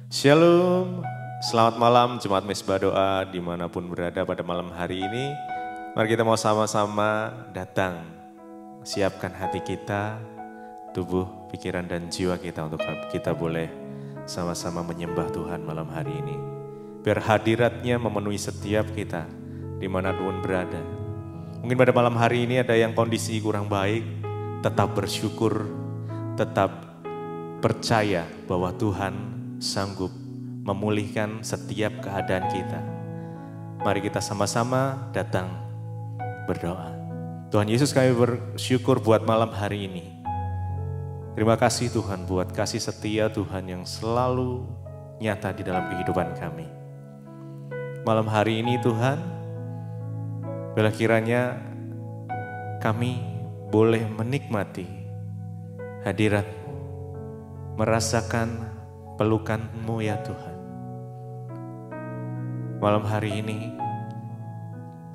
Shalom, selamat malam Jemaat Misbah Doa dimanapun berada pada malam hari ini. Mari kita mau sama-sama datang, siapkan hati kita, tubuh, pikiran dan jiwa kita untuk kita boleh sama-sama menyembah Tuhan malam hari ini. Biar hadiratnya memenuhi setiap kita dimanapun berada. Mungkin pada malam hari ini ada yang kondisi kurang baik, tetap bersyukur, tetap percaya bahwa Tuhan sanggup memulihkan setiap keadaan kita. Mari kita sama-sama datang berdoa. Tuhan Yesus, kami bersyukur buat malam hari ini. Terima kasih Tuhan buat kasih setia Tuhan yang selalu nyata di dalam kehidupan kami. Malam hari ini Tuhan, bila kiranya kami boleh menikmati hadirat-Mu, merasakan pelukan-Mu ya Tuhan. Malam hari ini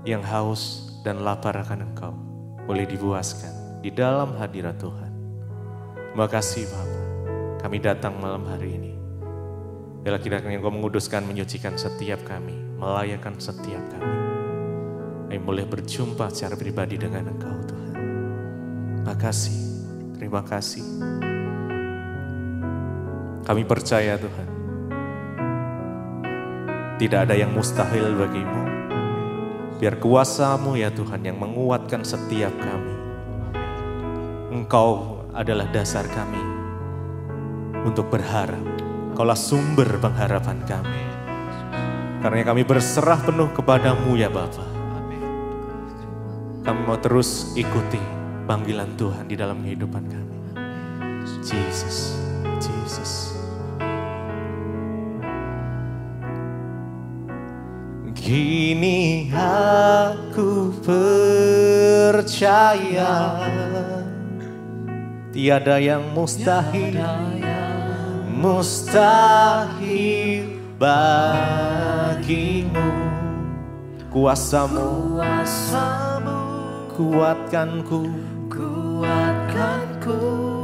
yang haus dan lapar akan Engkau boleh dipuaskan di dalam hadirat Tuhan. Terima kasih Bapa, kami datang malam hari ini. Bila kiranya Engkau menguduskan, menyucikan setiap kami, melayakan setiap kami. Kami boleh berjumpa secara pribadi dengan Engkau Tuhan. Terima kasih. Kami percaya Tuhan, tidak ada yang mustahil bagimu. Biar kuasa-Mu ya Tuhan yang menguatkan setiap kami. Engkau adalah dasar kami untuk berharap. Engkaulah sumber pengharapan kami. Karena kami berserah penuh kepadamu ya Bapa. Kami mau terus ikuti panggilan Tuhan di dalam kehidupan kami. Jesus. Kini aku percaya tiada yang mustahil bagimu. Kuasa-Mu kuatkanku,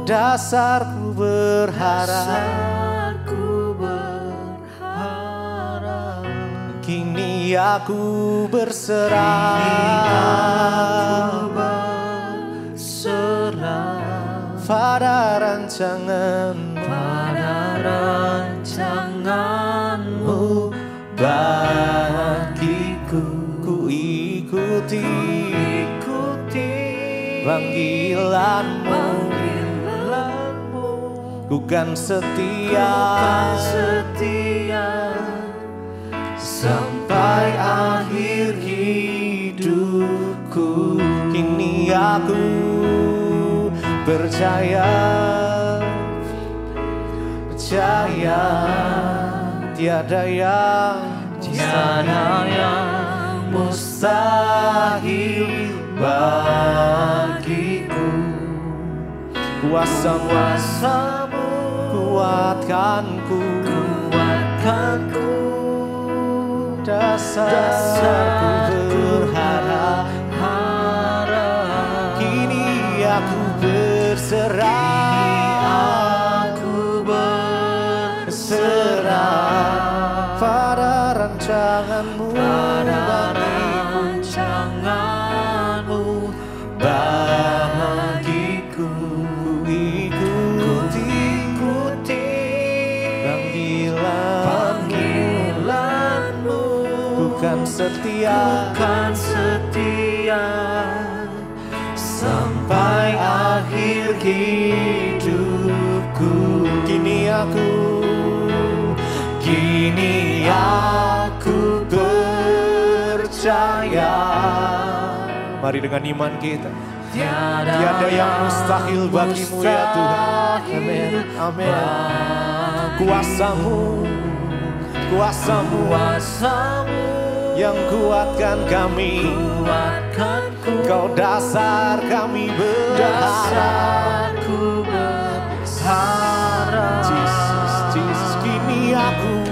dasarku berharap. Kini aku berserah pada rancangan-Mu bagiku. Ku ikuti panggilan-Mu, ku kan setia sampai akhir hidupku. Kini aku percaya tiada yang mustahil bagiku. Kuasa-Mu kuatkanku, dasarku berharap. Kini aku berserah pada rancangan-Mu bagiku. Ikuti panggilan-Mu, bukan setia sampai akhir hidupku. Kini aku percaya. Mari dengan iman kita, tiada yang mustahil bagimu ya Tuhan. Amin. Kuasa-Mu yang kuatkan kami. Kau dasar kami berharap. Jesus, kini aku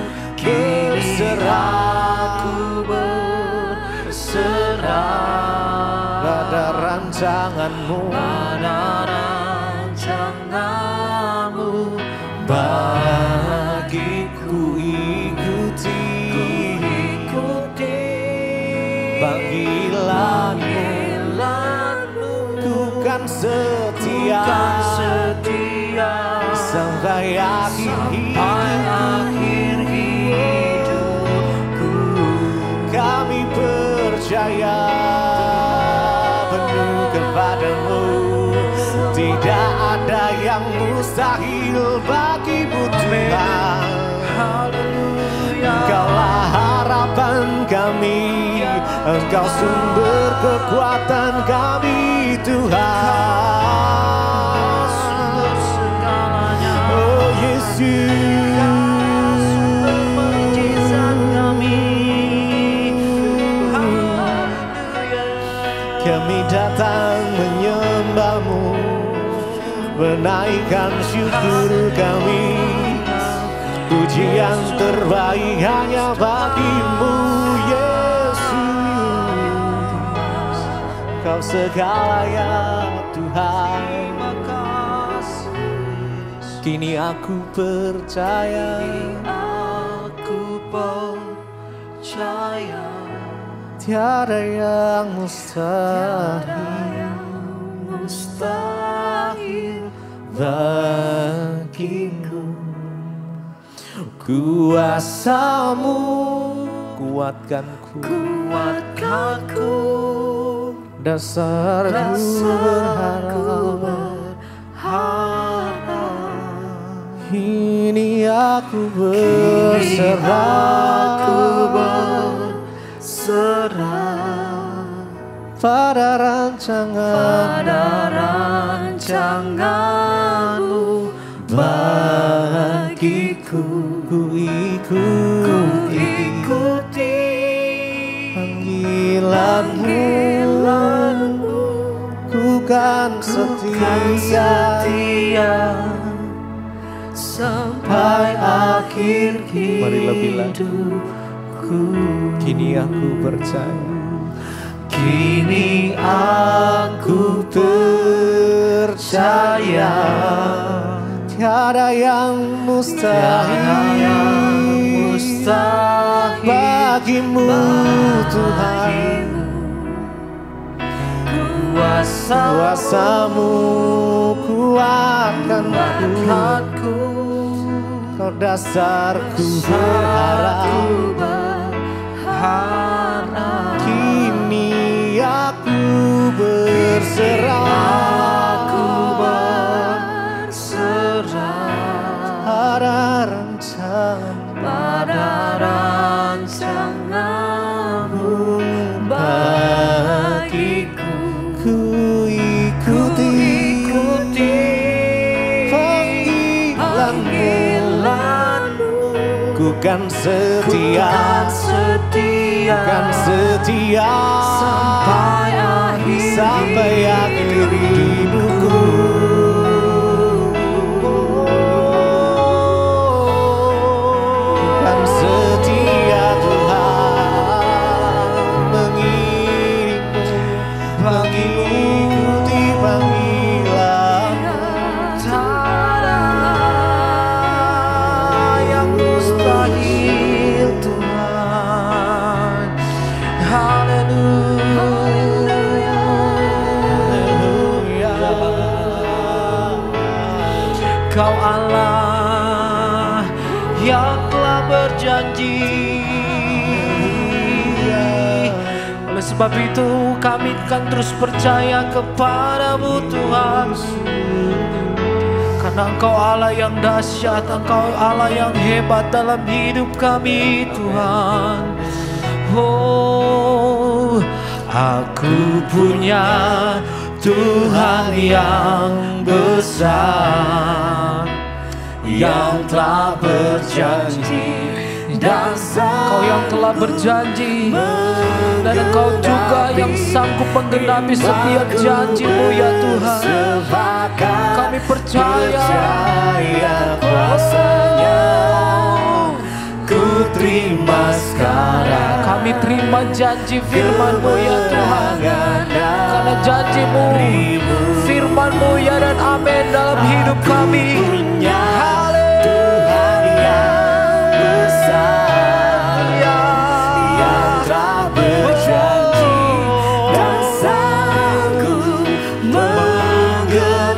berserah pada rancangan-Mu bagiku. sampai akhir hidupku. Kami percaya penuh kepadamu, tidak ada yang mustahil bagimu Tuhan. Engkaulah harapan kami, Engkau sumber kekuatan kami Tuhan. Oh Yesus, kami datang menyembah-Mu, menaikkan syukur kami. Pujian terbaik hanya bagi-Mu Yesus. Kau segalanya Tuhan. Kini aku percaya, tiada yang mustahil bagimu. Kuasa-Mu kuatkanku, dasarku berharap. Ini aku berserah pada rancangan-Mu bagiku. Ku ikuti panggilan-Mu, ku kan setia sampai akhir hidupku. Kini aku percaya, kini aku percaya, tiada yang mustahil bagimu Tuhan. Kuasa-Mu kuatkanku, Kau dasarku berharap. Kini aku berserah pada rancangan-Mu bagiku. Ku ikuti panggilan-Mu, ku kan setia sampai akhir hidupku. Kan setia Tuhan, mengikuti panggilan-Mu. Tiada yang mustahil Tuhan. Haleluya. Kau Allah yang telah berjanji. Oleh sebab itu kami akan terus percaya kepadamu Tuhan. Karena Engkau Allah yang dahsyat, Engkau Allah yang hebat dalam hidup kami Tuhan. Oh, aku punya Tuhan yang besar, yang telah berjanji, dan Engkau yang telah berjanji, dan Engkau juga yang sanggup menggenapi setiap janji-Mu ya Tuhan. Kami percaya kuasa-Nya, ku terima sekarang. Kami terima janji firman-Mu ya Tuhan, karena janji-Mu, firman-Mu ya dan amin dalam hidup kami. Tuhan yang besar, yang telah berjanji dan sanggup menggenapi.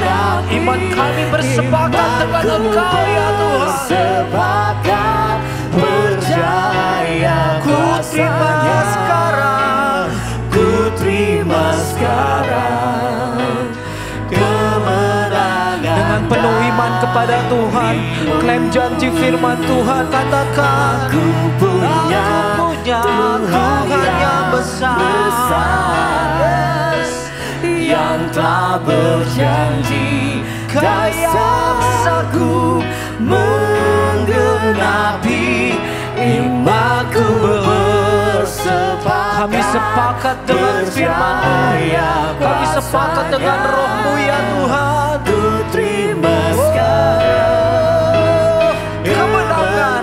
Iman kami bersama bersepakat dengan Engkau ya Tuhan. Bersepakat percaya Ku terima sekarang, ku terima sekarang kemenangan. dengan penuh iman kepada Tuhan, klaim janji firman Tuhan, katakan Aku punya Tuhan yang besar, yang telah berjanji dan sanggup menggenapi imanku. Bersepakat, kami sepakat dengan firman-Mu, kami sepakat dengan Roh-Mu ya Tuhan. ku terima sekarang Kemenangan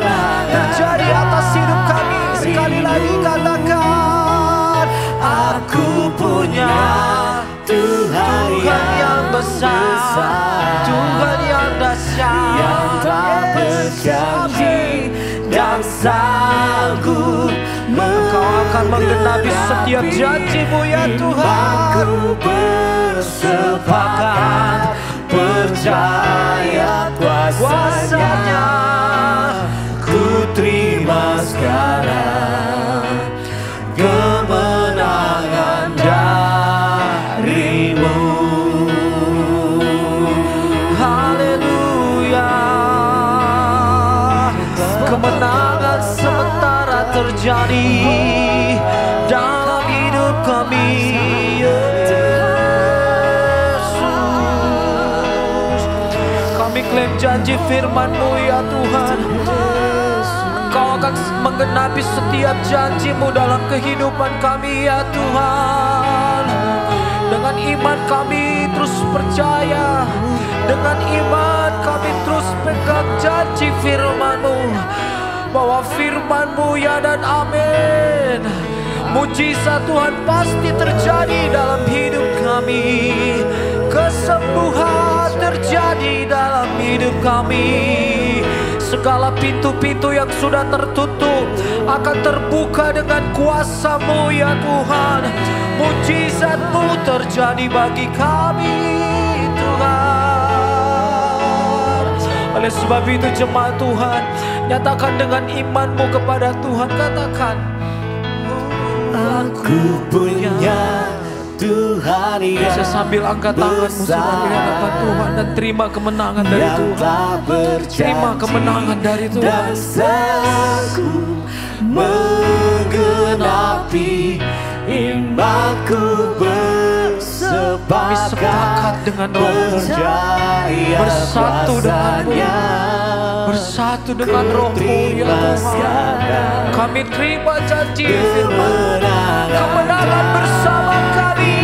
terjadi atas hidup kami. Sekali lagi katakan, aku punya Tuhan yang besar, Tuhan yang dahsyat, yang telah berjanji dan sanggup Engkau akan menggenapi setiap janji-Mu ya Tuhan. Aku bersepakat percaya kuasanya, ku terima sekarang kemenangan darimu. Haleluya. Kemenangan sementara terjadi dalam hidup kami, Yesus. Kami klaim janji firman-Mu ya Tuhan. Engkau akan menggenapi setiap janji-Mu dalam kehidupan kami ya Tuhan. Dengan iman kami terus percaya, dengan iman kami terus pegang janji firman-Mu, bahwa firman-Mu ya dan amin. Mujizat Tuhan pasti terjadi dalam hidup kami. Kesembuhan terjadi dalam hidup kami. Segala pintu-pintu yang sudah tertutup akan terbuka dengan kuasa-Mu ya Tuhan. Mujizat-Mu terjadi bagi kami Tuhan. Oleh sebab itu jemaat Tuhan, nyatakan dengan iman-Mu kepada Tuhan. Katakan, Aku punya Tuhan bisa yang sambil angkat tanganmu saudara di hadapan Tuhan dan terima kemenangan dari yang Tuhan. telah berjanji Terima kemenangan dari Tuhan. dan sanggup menggenapi imanku. Kami sepakat dengan Roh-Mu, bersatu denganmu, bersatu dengan Roh-Mu ya Tuhan. Kami terima janji firman, kemenangan bersama kami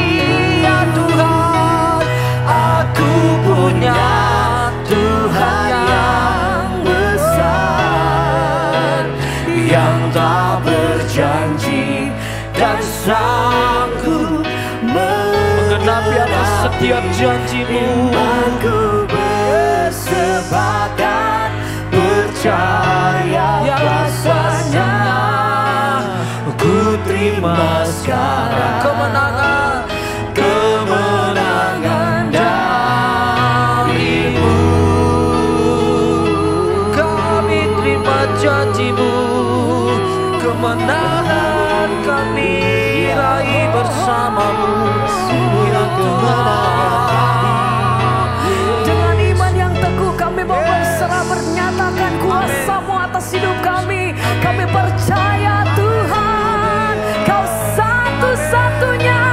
ya Tuhan. Aku punya Tuhan yang besar, yang tak berjanji dan sanggup menggenapi atas setiap janji-Mu. Imanku bersepakat percaya kuasanya, ku terima sekarang Kemenangan, kemenangan darimu. kami terima janji-Mu. Kemenangan kami raih bersama-Mu ya Tuhan. Dengan iman yang teguh kami mau berserah, menyatakan kuasa-Mu atas hidup kami. Kami percaya Tuhan, Kau satu-satunya,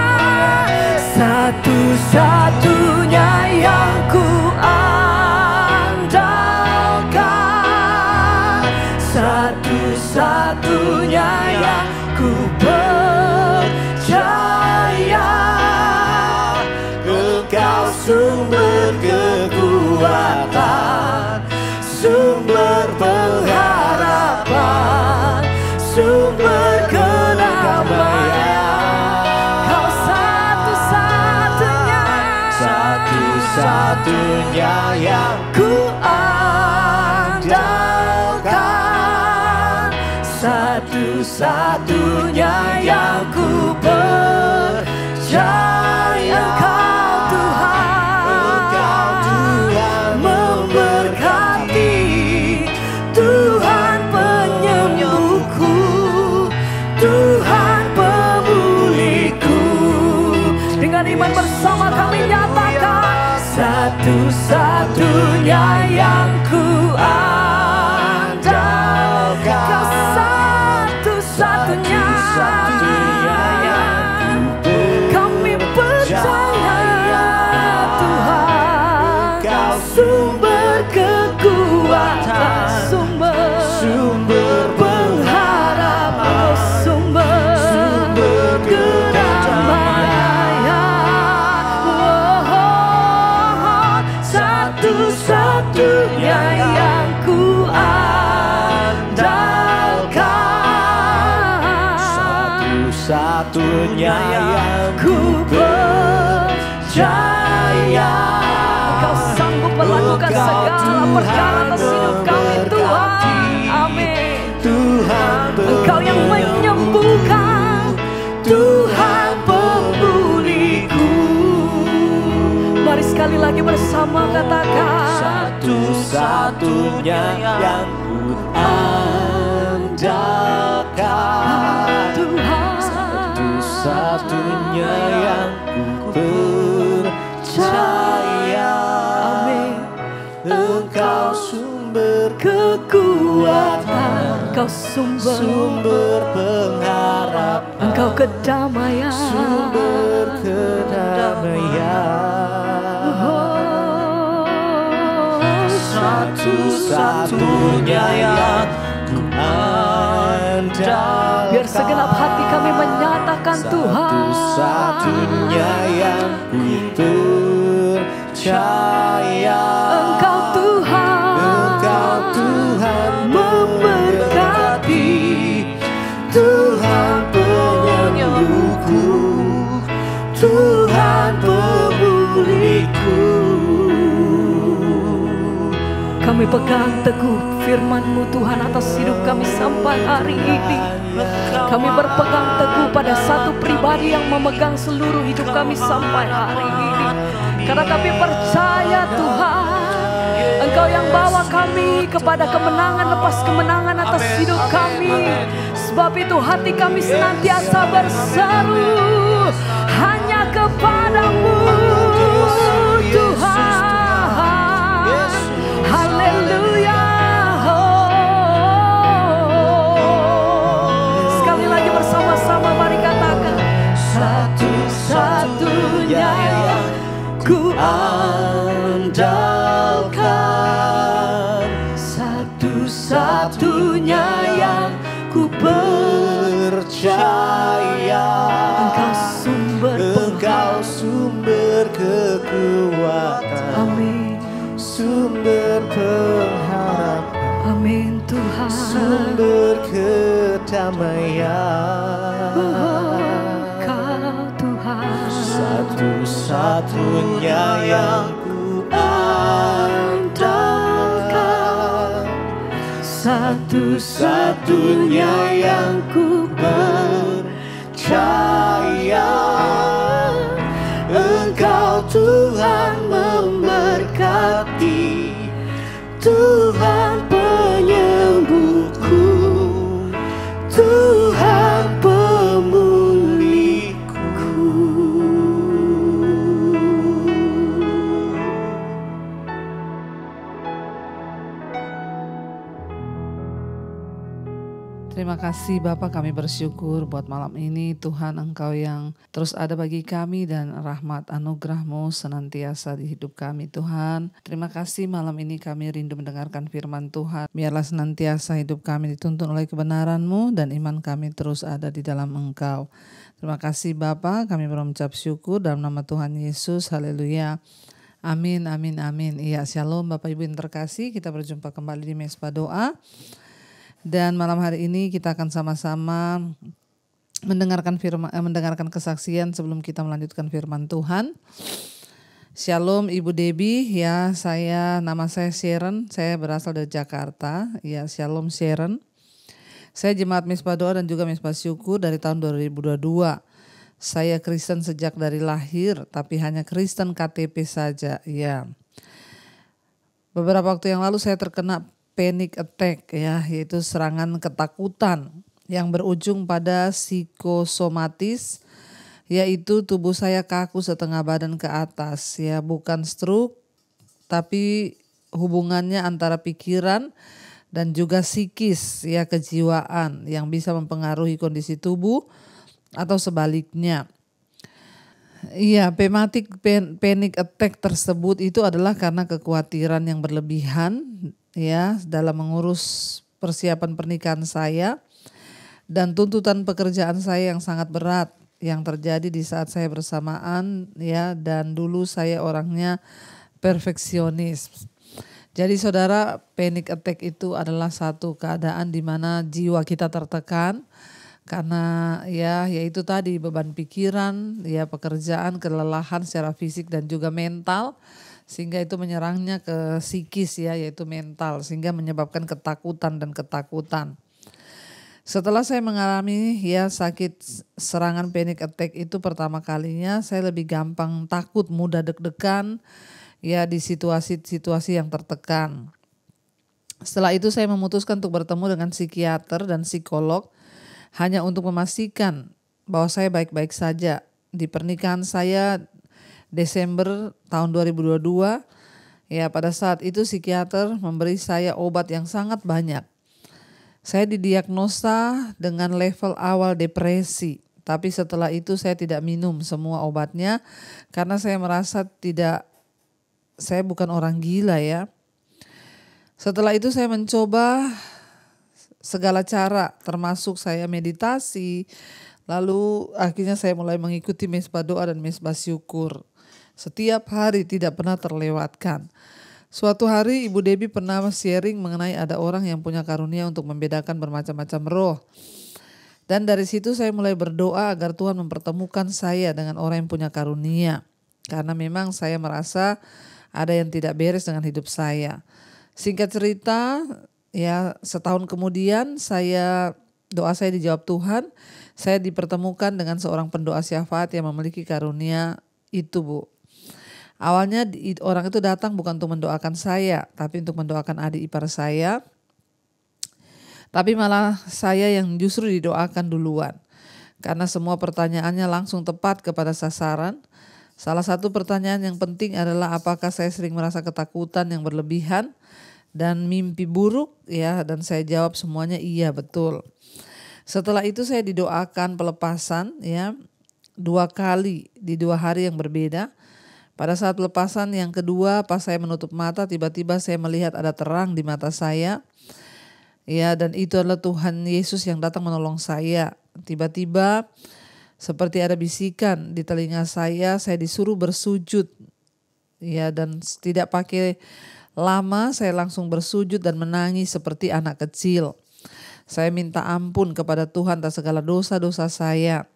satu-satunya yang ku andalkan, satu-satunya yang ku percaya. Engkau sumber kekuatan, sumber pengharapan, sumber kedamaian. Kau satu-satunya, Satu-satunya yang ku andalkan, satu-satunya yang ku percaya. Engkau Tuhan, Engkau Tuhan satu-satunya yang ku andalkan, Kau satu-satunya yang kami percaya, Tuhan. Kau sumber kekuatan, sumber pengharapan, Kau sumber kedamaian. Oh, satu-satunya yang ku andalkan, satu-satunya yang ku percaya. Kau sanggup melakukan segala perkara atas hidup kami, Tuhan. Amin. Tuhan Engkau yang menyembuhkan, Tuhan pemuliku. Mari sekali lagi bersama katakan, satu-satunya yang ku andalkan, Tuhan. satu-satunya yang ku percaya. Amin. Engkau sumber Kekuatan, Engkau sumber pengharapan, Engkau kedamaian, sumber kedamaian. Oh, Satu-satunya yang ku andalkan, biar segenap hati kami menyatakan Tuhan. Satu-satunya yang ku percaya. Engkau Tuhan memberkati, Tuhan penyembuhku, Tuhan pemuliku. Kami pegang teguh firman-Mu Tuhan atas hidup kami sampai hari ini. Kami berpegang teguh pada satu pribadi yang memegang seluruh hidup kami sampai hari ini. Karena kami percaya Tuhan, Engkau yang bawa kami kepada kemenangan lepas kemenangan atas hidup kami. Sebab itu hati kami senantiasa berseru hanya kepadamu Tuhan. Haleluya. Sekali lagi bersama-sama mari katakan, satu-satunya yang ku andalkan, satu-satunya yang ku percaya. Engkau sumber kekuatan, Amin. sumber pengharapan, Amin Tuhan. sumber kedamaian. Kau Tuhan, Satu-satunya yang ku andalkan, satu-satunya yang ku percaya. Engkau Tuhan memberkati, Tuhan penyembuhku, Tuhan pemuliku. Terima kasih Bapak, kami bersyukur buat malam ini. Tuhan, Engkau yang terus ada bagi kami dan rahmat anugerah-Mu senantiasa di hidup kami Tuhan. Terima kasih malam ini kami rindu mendengarkan firman Tuhan. Biarlah senantiasa hidup kami dituntun oleh kebenaran-Mu dan iman kami terus ada di dalam Engkau. Terima kasih Bapak, kami berucap syukur dalam nama Tuhan Yesus. Haleluya. Amin, amin, amin. Iya, shalom Bapak Ibu yang terkasih. Kita berjumpa kembali di Mesbah Doa. Dan malam hari ini kita akan sama-sama mendengarkan kesaksian sebelum kita melanjutkan firman Tuhan. Shalom Ibu Debbie, ya nama saya Sharon, saya berasal dari Jakarta. Ya, shalom Sharon. Saya jemaat Mesbah Doa dan juga Mesbah Syukur dari tahun 2022. Saya Kristen sejak dari lahir, tapi hanya Kristen KTP saja. Ya. Beberapa waktu yang lalu saya terkena panic attack, ya, yaitu serangan ketakutan yang berujung pada psikosomatis, yaitu tubuh saya kaku setengah badan ke atas, ya, bukan stroke, tapi hubungannya antara pikiran dan juga psikis, ya, kejiwaan yang bisa mempengaruhi kondisi tubuh atau sebaliknya. Iya, panic attack tersebut itu adalah karena kekhawatiran yang berlebihan, ya, dalam mengurus persiapan pernikahan saya dan tuntutan pekerjaan saya yang sangat berat yang terjadi di saat saya bersamaan, ya, dan dulu saya orangnya perfeksionis. Jadi saudara, panic attack itu adalah satu keadaan di mana jiwa kita tertekan karena yaitu tadi beban pikiran, ya, pekerjaan, kelelahan secara fisik dan juga mental, sehingga itu menyerangnya ke psikis, ya, yaitu mental, sehingga menyebabkan ketakutan dan ketakutan. Setelah saya mengalami, ya, sakit serangan panic attack itu pertama kalinya, saya lebih gampang takut, mudah deg-degan, ya, di situasi-situasi yang tertekan. Setelah itu saya memutuskan untuk bertemu dengan psikiater dan psikolog hanya untuk memastikan bahwa saya baik-baik saja. Di pernikahan saya Desember tahun 2022, ya, pada saat itu psikiater memberi saya obat yang sangat banyak. Saya didiagnosa dengan level awal depresi, tapi setelah itu saya tidak minum semua obatnya karena saya merasa saya bukan orang gila, ya. Setelah itu saya mencoba segala cara, termasuk saya meditasi, lalu akhirnya saya mulai mengikuti mesbah doa dan mesbah syukur. Setiap hari tidak pernah terlewatkan. Suatu hari Ibu Debbie pernah sharing mengenai ada orang yang punya karunia untuk membedakan bermacam-macam roh. Dan dari situ saya mulai berdoa agar Tuhan mempertemukan saya dengan orang yang punya karunia. Karena memang saya merasa ada yang tidak beres dengan hidup saya. Singkat cerita, ya, setahun kemudian doa saya dijawab Tuhan. Saya dipertemukan dengan seorang pendoa syafaat yang memiliki karunia itu, Bu. Awalnya orang itu datang bukan untuk mendoakan saya, tapi untuk mendoakan adik ipar saya. Tapi malah saya yang justru didoakan duluan. Karena semua pertanyaannya langsung tepat kepada sasaran. Salah satu pertanyaan yang penting adalah apakah saya sering merasa ketakutan yang berlebihan dan mimpi buruk, ya, dan saya jawab semuanya iya, betul. Setelah itu saya didoakan pelepasan, ya, 2 kali di 2 hari yang berbeda. Pada saat pelepasan yang kedua, pas saya menutup mata, tiba-tiba saya melihat ada terang di mata saya. Ya, dan itu adalah Tuhan Yesus yang datang menolong saya. Tiba-tiba seperti ada bisikan di telinga saya disuruh bersujud. Ya, dan tidak pakai lama saya langsung bersujud dan menangis seperti anak kecil. Saya minta ampun kepada Tuhan atas segala dosa-dosa saya.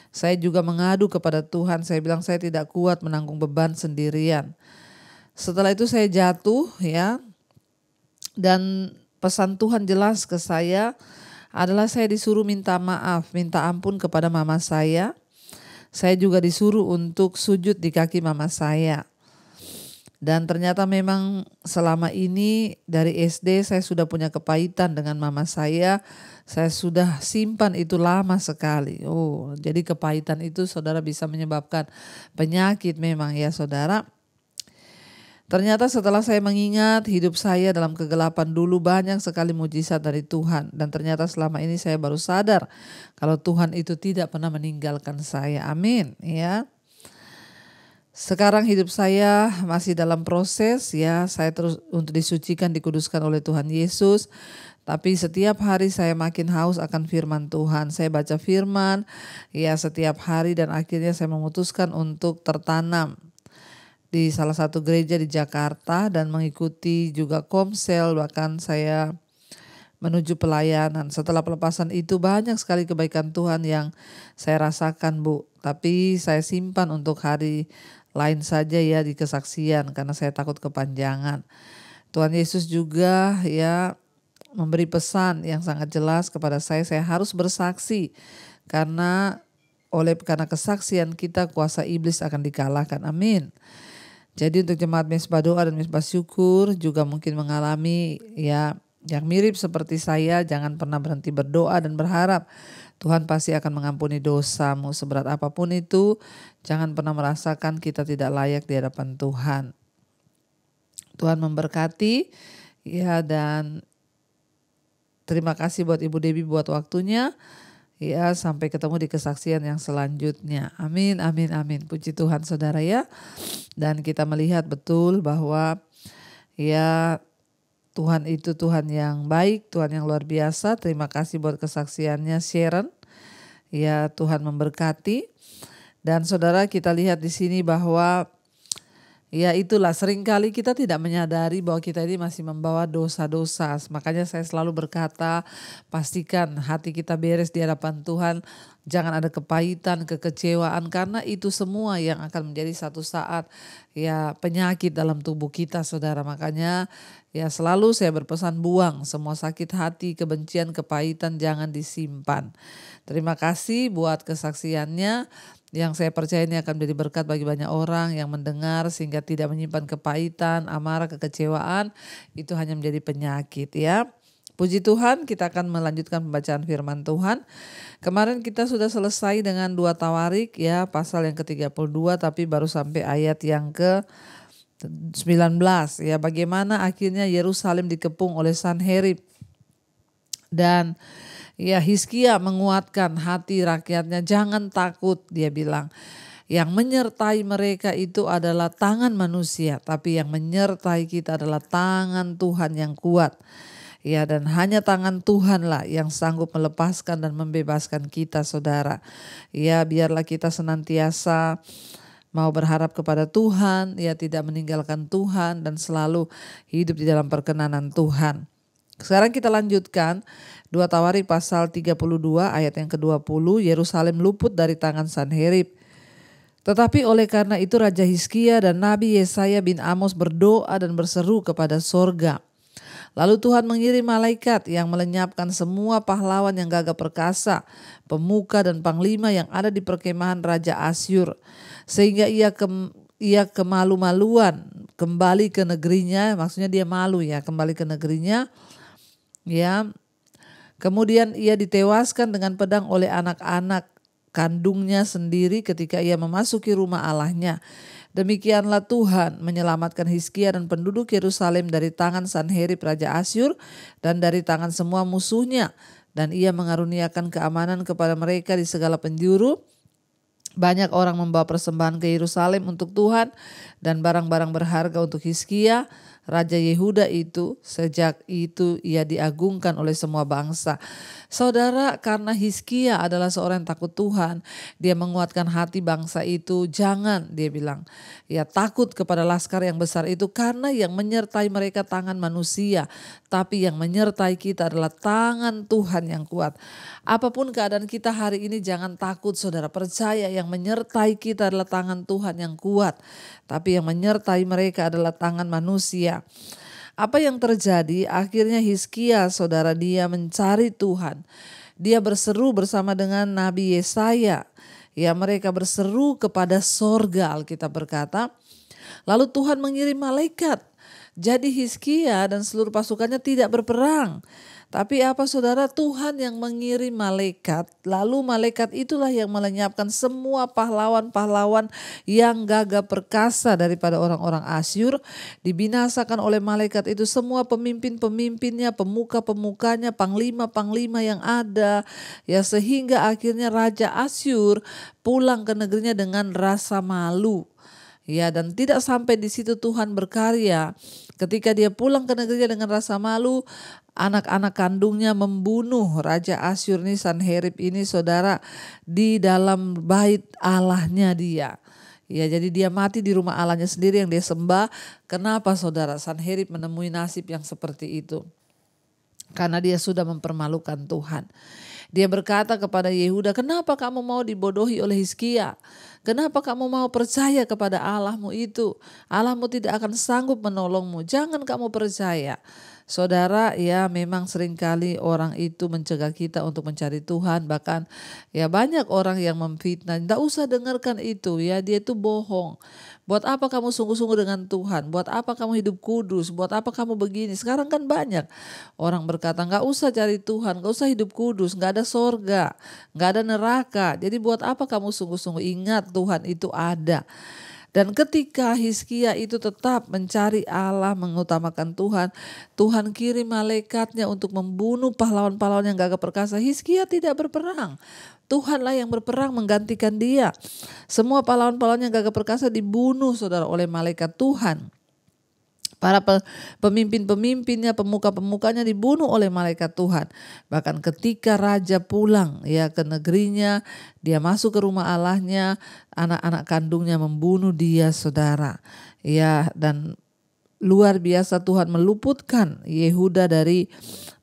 Saya juga mengadu kepada Tuhan, saya bilang saya tidak kuat menanggung beban sendirian. Setelah itu saya jatuh, ya, dan pesan Tuhan jelas ke saya adalah saya disuruh minta maaf, minta ampun kepada mama saya. Saya juga disuruh untuk sujud di kaki mama saya. Dan ternyata memang selama ini dari SD saya sudah punya kepahitan dengan mama saya. Saya sudah simpan itu lama sekali. Oh, jadi kepahitan itu saudara bisa menyebabkan penyakit memang, ya, saudara. Ternyata setelah saya mengingat hidup saya dalam kegelapan dulu banyak sekali mujizat dari Tuhan. Dan ternyata selama ini saya baru sadar kalau Tuhan itu tidak pernah meninggalkan saya. Amin, ya. Sekarang hidup saya masih dalam proses, ya, saya terus untuk disucikan, dikuduskan oleh Tuhan Yesus. Tapi setiap hari saya makin haus akan firman Tuhan. Saya baca firman, ya, setiap hari dan akhirnya saya memutuskan untuk tertanam di salah satu gereja di Jakarta dan mengikuti juga komsel, bahkan saya menuju pelayanan. Setelah pelepasan itu banyak sekali kebaikan Tuhan yang saya rasakan, Bu. Tapi saya simpan untuk hari lain saja, ya, di kesaksian karena saya takut kepanjangan. Tuhan Yesus juga, ya, memberi pesan yang sangat jelas kepada saya harus bersaksi karena kesaksian kita kuasa iblis akan dikalahkan. Amin. Jadi untuk jemaat mesbah doa dan mesbah syukur juga mungkin mengalami, ya, yang mirip seperti saya, jangan pernah berhenti berdoa dan berharap Tuhan pasti akan mengampuni dosamu seberat apapun itu. Jangan pernah merasakan kita tidak layak di hadapan Tuhan. Tuhan memberkati ya, dan terima kasih buat Ibu Debbie buat waktunya. Ya, sampai ketemu di kesaksian yang selanjutnya. Amin, amin, amin. Puji Tuhan saudara ya. Dan kita melihat betul bahwa ya Tuhan itu Tuhan yang baik, Tuhan yang luar biasa. Terima kasih buat kesaksiannya Sharon. Ya, Tuhan memberkati. Dan saudara, kita lihat di sini bahwa ya itulah, seringkali kita tidak menyadari bahwa kita ini masih membawa dosa-dosa. Makanya saya selalu berkata, pastikan hati kita beres di hadapan Tuhan. Jangan ada kepahitan, kekecewaan, karena itu semua yang akan menjadi satu saat ya penyakit dalam tubuh kita saudara. Makanya ya selalu saya berpesan, buang semua sakit hati, kebencian, kepahitan, jangan disimpan. Terima kasih buat kesaksiannya. Yang saya percaya ini akan menjadi berkat bagi banyak orang yang mendengar, sehingga tidak menyimpan kepahitan, amarah, kekecewaan. Itu hanya menjadi penyakit ya. Puji Tuhan, kita akan melanjutkan pembacaan firman Tuhan. Kemarin kita sudah selesai dengan 2 Tawarik ya, pasal yang ke-32, tapi baru sampai ayat yang ke-19 ya. Bagaimana akhirnya Yerusalem dikepung oleh Sanherib. Dan ya Hizkia menguatkan hati rakyatnya, jangan takut, dia bilang. Yang menyertai mereka itu adalah tangan manusia, tapi yang menyertai kita adalah tangan Tuhan yang kuat. Ya, dan hanya tangan Tuhanlah yang sanggup melepaskan dan membebaskan kita saudara. Ya, biarlah kita senantiasa mau berharap kepada Tuhan, ya tidak meninggalkan Tuhan dan selalu hidup di dalam perkenanan Tuhan. Sekarang kita lanjutkan 2 Tawarik pasal 32 ayat yang ke-20, Yerusalem luput dari tangan Sanherib. Tetapi oleh karena itu Raja Hizkia dan Nabi Yesaya bin Amos berdoa dan berseru kepada sorga. Lalu Tuhan mengirim malaikat yang melenyapkan semua pahlawan yang gagah perkasa, pemuka dan panglima yang ada di perkemahan Raja Asyur. Sehingga ia kemalu-maluan kembali ke negerinya, maksudnya dia malu ya, kembali ke negerinya. Ya, kemudian ia ditewaskan dengan pedang oleh anak-anak kandungnya sendiri ketika ia memasuki rumah Allahnya. Demikianlah Tuhan menyelamatkan Hizkia dan penduduk Yerusalem dari tangan Sanherib Raja Asyur dan dari tangan semua musuhnya. Dan ia mengaruniakan keamanan kepada mereka di segala penjuru. Banyak orang membawa persembahan ke Yerusalem untuk Tuhan dan barang-barang berharga untuk Hizkia Raja Yehuda itu. Sejak itu ia diagungkan oleh semua bangsa. Saudara, karena Hizkia adalah seorang yang takut Tuhan, dia menguatkan hati bangsa itu. Jangan, dia bilang, ya takut kepada laskar yang besar itu, karena yang menyertai mereka tangan manusia, tapi yang menyertai kita adalah tangan Tuhan yang kuat. Apapun keadaan kita hari ini, jangan takut saudara, percaya yang menyertai kita adalah tangan Tuhan yang kuat, tapi yang menyertai mereka adalah tangan manusia. Apa yang terjadi? Akhirnya Hizkia saudara, dia mencari Tuhan. Dia berseru bersama dengan Nabi Yesaya. Ya, mereka berseru kepada sorga, Alkitab berkata. Lalu Tuhan mengirim malaikat. Jadi Hizkia dan seluruh pasukannya tidak berperang. Tapi apa saudara, Tuhan yang mengirim malaikat, lalu malaikat itulah yang melenyapkan semua pahlawan-pahlawan yang gagah perkasa daripada orang-orang Asyur. Dibinasakan oleh malaikat itu semua pemimpin-pemimpinnya, pemuka-pemukanya, panglima-panglima yang ada. Ya, sehingga akhirnya Raja Asyur pulang ke negerinya dengan rasa malu. Ya, dan tidak sampai di situ Tuhan berkarya. Ketika dia pulang ke negerinya dengan rasa malu, anak-anak kandungnya membunuh Raja Asyur ini, Sanherib ini saudara, di dalam bait Allahnya dia. Ya, jadi dia mati di rumah Allahnya sendiri yang dia sembah. Kenapa saudara? Sanherib menemui nasib yang seperti itu. Karena dia sudah mempermalukan Tuhan. Dia berkata kepada Yehuda, kenapa kamu mau dibodohi oleh Hizkia? Kenapa kamu mau percaya kepada Allahmu itu? Allahmu tidak akan sanggup menolongmu. Jangan kamu percaya. Saudara, ya memang seringkali orang itu mencegah kita untuk mencari Tuhan. Bahkan ya banyak orang yang memfitnah. Tidak usah dengarkan itu ya, dia itu bohong. Buat apa kamu sungguh-sungguh dengan Tuhan? Buat apa kamu hidup kudus? Buat apa kamu begini? Sekarang kan banyak orang berkata gak usah cari Tuhan, gak usah hidup kudus, gak ada sorga, gak ada neraka. Jadi buat apa kamu sungguh-sungguh? Ingat Tuhan itu ada. Dan ketika Hizkia itu tetap mencari Allah, mengutamakan Tuhan, Tuhan kirim malaikatnya untuk membunuh pahlawan-pahlawan yang gagah perkasa. Hizkia tidak berperang. Tuhanlah yang berperang menggantikan dia. Semua pahlawan-pahlawan yang gagah perkasa dibunuh saudara oleh malaikat Tuhan. Para pemimpin-pemimpinnya, pemuka-pemukanya dibunuh oleh malaikat Tuhan. Bahkan ketika raja pulang ya ke negerinya, dia masuk ke rumah Allahnya, anak-anak kandungnya membunuh dia saudara. Ya, dan luar biasa Tuhan meluputkan Yehuda dari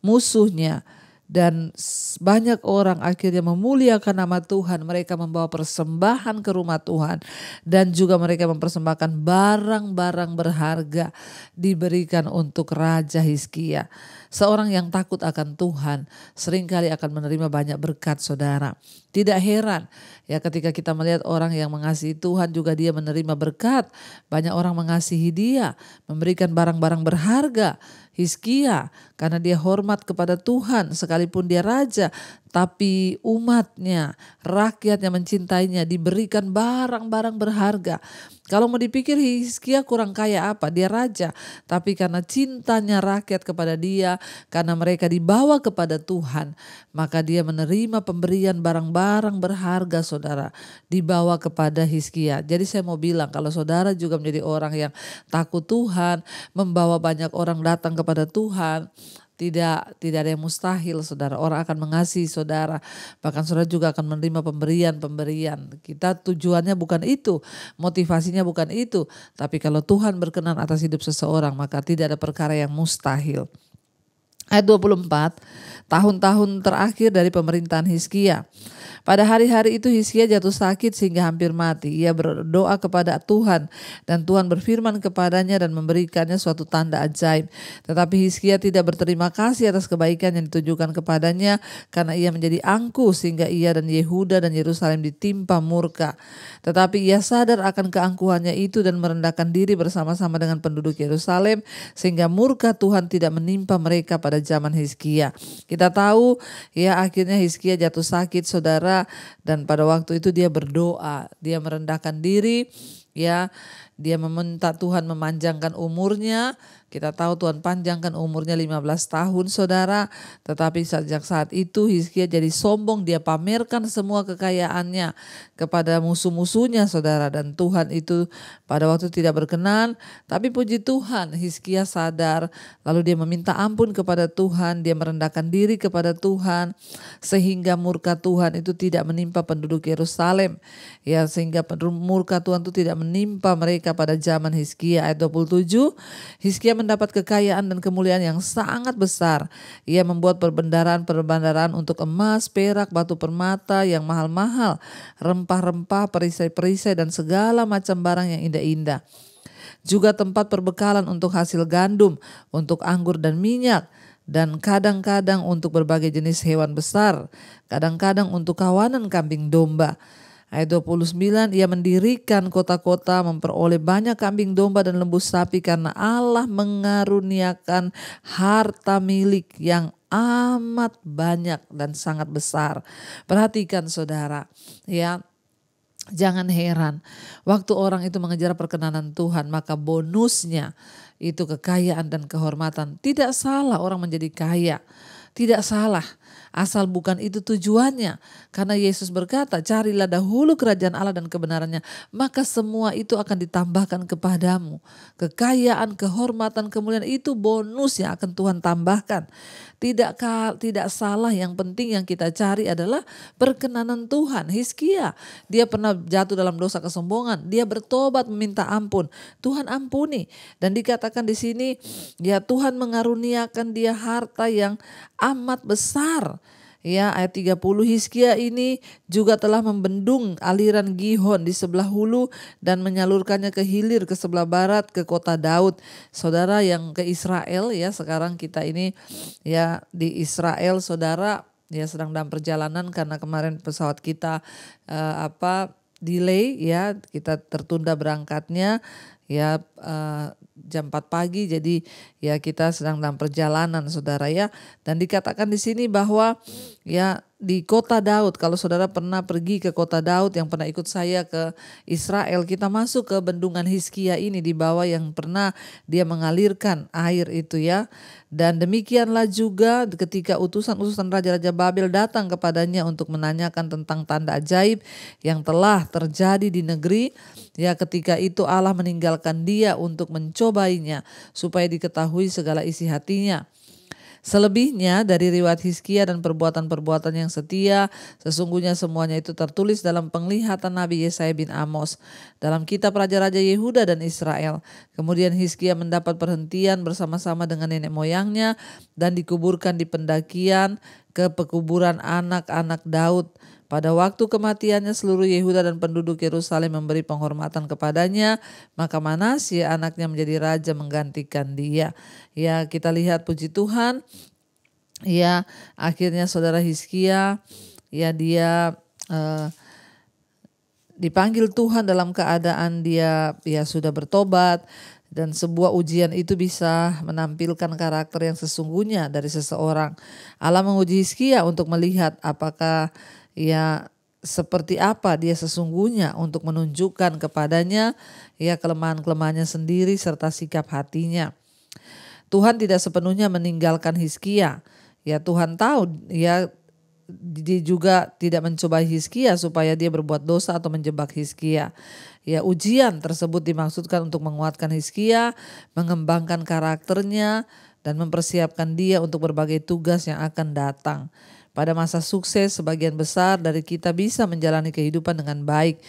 musuhnya. Dan banyak orang akhirnya memuliakan nama Tuhan. Mereka membawa persembahan ke rumah Tuhan. Dan juga mereka mempersembahkan barang-barang berharga diberikan untuk Raja Hizkia. Seorang yang takut akan Tuhan seringkali akan menerima banyak berkat saudara. Tidak heran ya ketika kita melihat orang yang mengasihi Tuhan juga dia menerima berkat. Banyak orang mengasihi dia, memberikan barang-barang berharga. Hizkia karena dia hormat kepada Tuhan sekalipun dia raja, tapi umatnya, rakyatnya mencintainya, diberikan barang-barang berharga. Kalau mau dipikir Hizkia kurang kaya apa? Dia raja, tapi karena cintanya rakyat kepada dia, karena mereka dibawa kepada Tuhan, maka dia menerima pemberian barang-barang berharga saudara, dibawa kepada Hizkia. Jadi saya mau bilang kalau saudara juga menjadi orang yang takut Tuhan, membawa banyak orang datang kepada Tuhan, tidak ada yang mustahil saudara. Orang akan mengasihi saudara. Bahkan saudara juga akan menerima pemberian. Kita tujuannya bukan itu. Motivasinya bukan itu. Tapi kalau Tuhan berkenan atas hidup seseorang maka tidak ada perkara yang mustahil. Ayat 24, tahun-tahun terakhir dari pemerintahan Hizkia. Pada hari-hari itu Hizkia jatuh sakit sehingga hampir mati. Ia berdoa kepada Tuhan dan Tuhan berfirman kepadanya dan memberikannya suatu tanda ajaib. Tetapi Hizkia tidak berterima kasih atas kebaikan yang ditujukan kepadanya karena ia menjadi angkuh sehingga ia dan Yehuda dan Yerusalem ditimpa murka. Tetapi ia sadar akan keangkuhannya itu dan merendahkan diri bersama-sama dengan penduduk Yerusalem sehingga murka Tuhan tidak menimpa mereka pada zaman Hizkia. Kita tahu ya akhirnya Hizkia jatuh sakit saudara. Dan pada waktu itu dia berdoa, dia merendahkan diri, ya, dia meminta Tuhan memanjangkan umurnya. Kita tahu Tuhan panjangkan umurnya 15 tahun saudara. Tetapi sejak saat itu Hizkia jadi sombong. Dia pamerkan semua kekayaannya kepada musuh-musuhnya saudara. Dan Tuhan itu pada waktu tidak berkenan. Tapi puji Tuhan Hizkia sadar. Lalu dia meminta ampun kepada Tuhan. Dia merendahkan diri kepada Tuhan. Sehingga murka Tuhan itu tidak menimpa penduduk Yerusalem. Ya, sehingga murka Tuhan itu tidak menimpa mereka pada zaman Hizkia. Ayat 27, Hizkia mendapat kekayaan dan kemuliaan yang sangat besar. Ia membuat perbendaharaan untuk emas, perak, batu permata yang mahal-mahal, rempah-rempah, perisai-perisai dan segala macam barang yang indah-indah. Juga tempat perbekalan untuk hasil gandum, untuk anggur dan minyak, dan kadang-kadang untuk berbagai jenis hewan besar, kadang-kadang untuk kawanan kambing domba. Ayat 29, ia mendirikan kota-kota, memperoleh banyak kambing domba dan lembu sapi karena Allah mengaruniakan harta milik yang amat banyak dan sangat besar. Perhatikan saudara, ya. Jangan heran, waktu orang itu mengejar perkenanan Tuhan maka bonusnya itu kekayaan dan kehormatan. Tidak salah orang menjadi kaya, tidak salah. Asal bukan itu tujuannya. Karena Yesus berkata, carilah dahulu kerajaan Allah dan kebenarannya, maka semua itu akan ditambahkan kepadamu. Kekayaan, kehormatan, kemuliaan itu bonus yang akan Tuhan tambahkan. Tidak salah, yang penting yang kita cari adalah perkenanan Tuhan. Hizkia, dia pernah jatuh dalam dosa kesombongan, dia bertobat meminta ampun, Tuhan ampuni. Dan dikatakan di sini, ya Tuhan mengaruniakan dia harta yang amat besar. Ya, ayat 30, Hizkia ini juga telah membendung aliran Gihon di sebelah hulu dan menyalurkannya ke hilir ke sebelah barat ke kota Daud. Saudara yang ke Israel ya, sekarang kita ini ya di Israel saudara ya sedang dalam perjalanan karena kemarin pesawat kita delay ya, kita tertunda berangkatnya ya jam 4 pagi, jadi ya kita sedang dalam perjalanan saudara ya. Dan dikatakan di sini bahwa ya di kota Daud. Kalau saudara pernah pergi ke kota Daud, yang pernah ikut saya ke Israel, kita masuk ke bendungan Hizkia ini, di bawah yang pernah dia mengalirkan air itu ya. Dan demikianlah juga ketika utusan-utusan raja-raja Babel datang kepadanya untuk menanyakan tentang tanda ajaib yang telah terjadi di negeri. Ya, ketika itu Allah meninggalkan dia untuk mencobainya supaya diketahui segala isi hatinya. Selebihnya dari riwayat Hizkia dan perbuatan-perbuatan yang setia, sesungguhnya semuanya itu tertulis dalam penglihatan Nabi Yesaya bin Amos dalam kitab Raja-Raja Yehuda dan Israel. Kemudian Hizkia mendapat perhentian bersama-sama dengan nenek moyangnya dan dikuburkan di pendakian ke pekuburan anak-anak Daud. Pada waktu kematiannya seluruh Yehuda dan penduduk Yerusalem memberi penghormatan kepadanya, maka Manasye anaknya menjadi raja menggantikan dia. Ya, kita lihat puji Tuhan. Ya, akhirnya saudara Hizkia, ya dia dipanggil Tuhan dalam keadaan dia ya sudah bertobat. Dan sebuah ujian itu bisa menampilkan karakter yang sesungguhnya dari seseorang. Allah menguji Hizkia untuk melihat apakah ya seperti apa dia sesungguhnya, untuk menunjukkan kepadanya ya kelemahan-kelemahannya sendiri serta sikap hatinya. Tuhan tidak sepenuhnya meninggalkan Hizkia. Ya, Tuhan tahu ya, dia juga tidak mencobai Hizkia supaya dia berbuat dosa atau menjebak Hizkia. Ya, ujian tersebut dimaksudkan untuk menguatkan Hizkia, mengembangkan karakternya dan mempersiapkan dia untuk berbagai tugas yang akan datang. Pada masa sukses, sebagian besar dari kita bisa menjalani kehidupan dengan baik.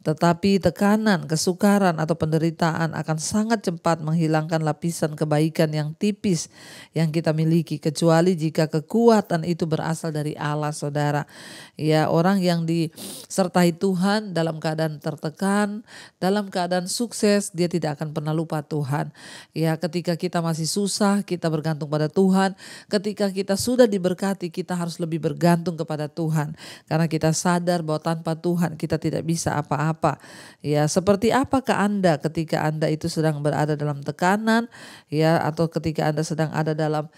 Tetapi tekanan, kesukaran atau penderitaan akan sangat cepat menghilangkan lapisan kebaikan yang tipis yang kita miliki, kecuali jika kekuatan itu berasal dari Allah, saudara. Ya, orang yang disertai Tuhan dalam keadaan tertekan, dalam keadaan sukses, dia tidak akan pernah lupa Tuhan. Ya, ketika kita masih susah, kita bergantung pada Tuhan. Ketika kita sudah diberkati, kita harus lebih bergantung kepada Tuhan. Karena kita sadar bahwa tanpa Tuhan kita tidak bisa apa-apa. Ya, seperti apakah Anda ketika Anda itu sedang berada dalam tekanan, ya, atau ketika Anda sedang ada dalam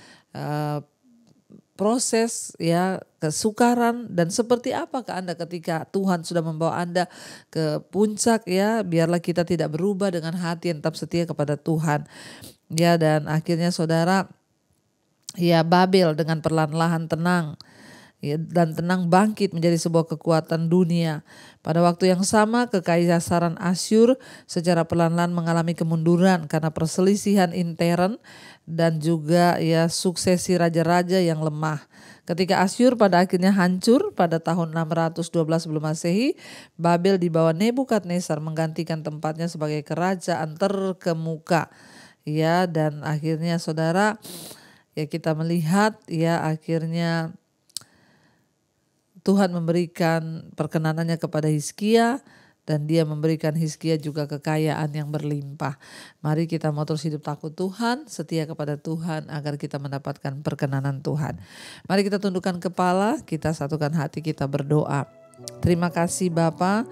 proses ya kesukaran, dan seperti apakah Anda ketika Tuhan sudah membawa Anda ke puncak ya, biarlah kita tidak berubah dengan hati yang tetap setia kepada Tuhan. Ya, dan akhirnya saudara, ya Babel dengan perlahan-lahan tenang ya, dan tenang bangkit menjadi sebuah kekuatan dunia. Pada waktu yang sama, kekaisaran Asyur secara perlahan-lahan mengalami kemunduran karena perselisihan intern dan juga ya suksesi raja-raja yang lemah. Ketika Asyur pada akhirnya hancur pada tahun 612 sebelum Masehi, Babel di bawah Nebukadnezar menggantikan tempatnya sebagai kerajaan terkemuka. Ya, dan akhirnya saudara, ya kita melihat ya akhirnya Tuhan memberikan perkenanannya kepada Hizkia, dan dia memberikan Hizkia juga kekayaan yang berlimpah. Mari kita mau terus hidup takut Tuhan, setia kepada Tuhan agar kita mendapatkan perkenanan Tuhan. Mari kita tundukkan kepala, kita satukan hati, kita berdoa. Terima kasih Bapa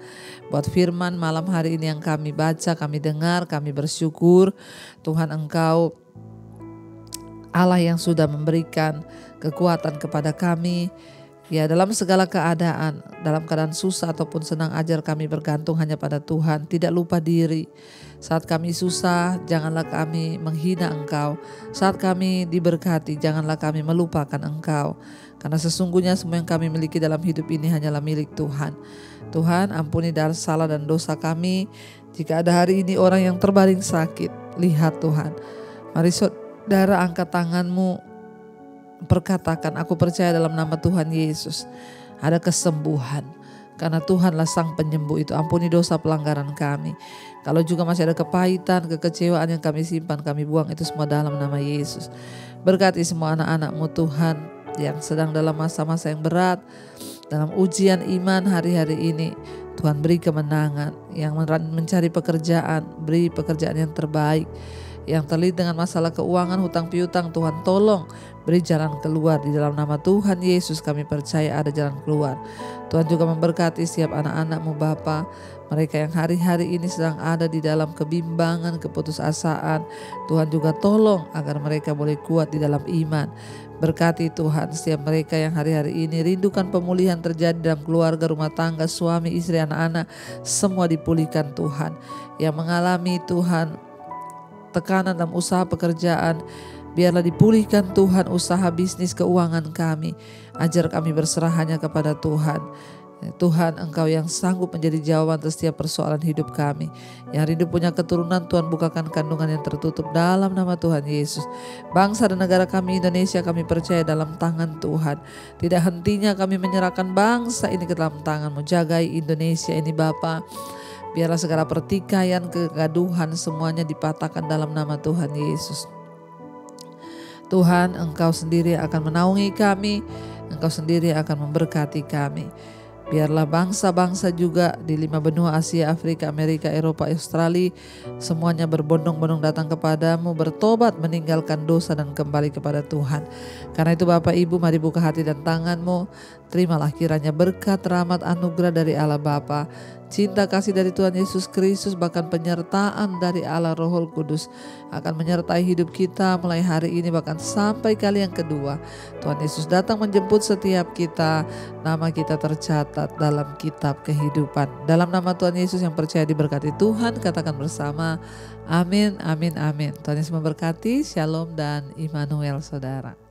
buat firman malam hari ini yang kami baca, kami dengar, kami bersyukur. Tuhan, Engkau Allah yang sudah memberikan kekuatan kepada kami. Ya, dalam segala keadaan, dalam keadaan susah ataupun senang, ajar kami bergantung hanya pada Tuhan, tidak lupa diri. Saat kami susah, janganlah kami menghina Engkau. Saat kami diberkati, janganlah kami melupakan Engkau. Karena sesungguhnya semua yang kami miliki dalam hidup ini hanyalah milik Tuhan. Tuhan, ampuni salah dan dosa kami. Jika ada hari ini orang yang terbaring sakit, lihat Tuhan. Mari saudara angkat tanganmu, perkatakan, aku percaya dalam nama Tuhan Yesus ada kesembuhan. Karena Tuhanlah sang penyembuh itu. Ampuni dosa pelanggaran kami. Kalau juga masih ada kepahitan, kekecewaan yang kami simpan, kami buang itu semua dalam nama Yesus. Berkati semua anak-anak-Mu Tuhan yang sedang dalam masa-masa yang berat, dalam ujian iman hari-hari ini. Tuhan beri kemenangan. Yang mencari pekerjaan, beri pekerjaan yang terbaik. Yang terlilit dengan masalah keuangan, hutang piutang, Tuhan tolong beri jalan keluar. Di dalam nama Tuhan Yesus kami percaya ada jalan keluar. Tuhan juga memberkati setiap anak-anak-Mu Bapa, mereka yang hari-hari ini sedang ada di dalam kebimbangan, keputusasaan. Tuhan juga tolong agar mereka boleh kuat di dalam iman. Berkati Tuhan setiap mereka yang hari-hari ini rindukan pemulihan terjadi dalam keluarga, rumah tangga, suami, istri, anak-anak, semua dipulihkan Tuhan. Yang mengalami Tuhan tekanan dalam usaha pekerjaan, biarlah dipulihkan Tuhan usaha bisnis keuangan kami. Ajar kami berserah hanya kepada Tuhan. Tuhan, Engkau yang sanggup menjadi jawaban atas setiap persoalan hidup kami. Yang rindu punya keturunan, Tuhan bukakan kandungan yang tertutup dalam nama Tuhan Yesus. Bangsa dan negara kami Indonesia kami percaya dalam tangan Tuhan. Tidak hentinya kami menyerahkan bangsa ini ke dalam tangan-Mu. Jagai Indonesia ini Bapa. Biarlah segala pertikaian, kegaduhan semuanya dipatahkan dalam nama Tuhan Yesus. Tuhan, Engkau sendiri akan menaungi kami. Engkau sendiri akan memberkati kami. Biarlah bangsa-bangsa juga di 5 benua Asia, Afrika, Amerika, Eropa, Australia, semuanya berbondong-bondong datang kepadamu, bertobat, meninggalkan dosa dan kembali kepada Tuhan. Karena itu Bapak Ibu, mari buka hati dan tanganmu. Terimalah kiranya berkat, rahmat, anugerah dari Allah Bapa, cinta kasih dari Tuhan Yesus Kristus, bahkan penyertaan dari Allah Roh Kudus akan menyertai hidup kita mulai hari ini bahkan sampai kali yang kedua. Tuhan Yesus datang menjemput setiap kita, nama kita tercatat dalam kitab kehidupan. Dalam nama Tuhan Yesus yang percaya diberkati Tuhan, katakan bersama, amin, amin, amin. Tuhan Yesus memberkati, shalom dan Immanuel saudara.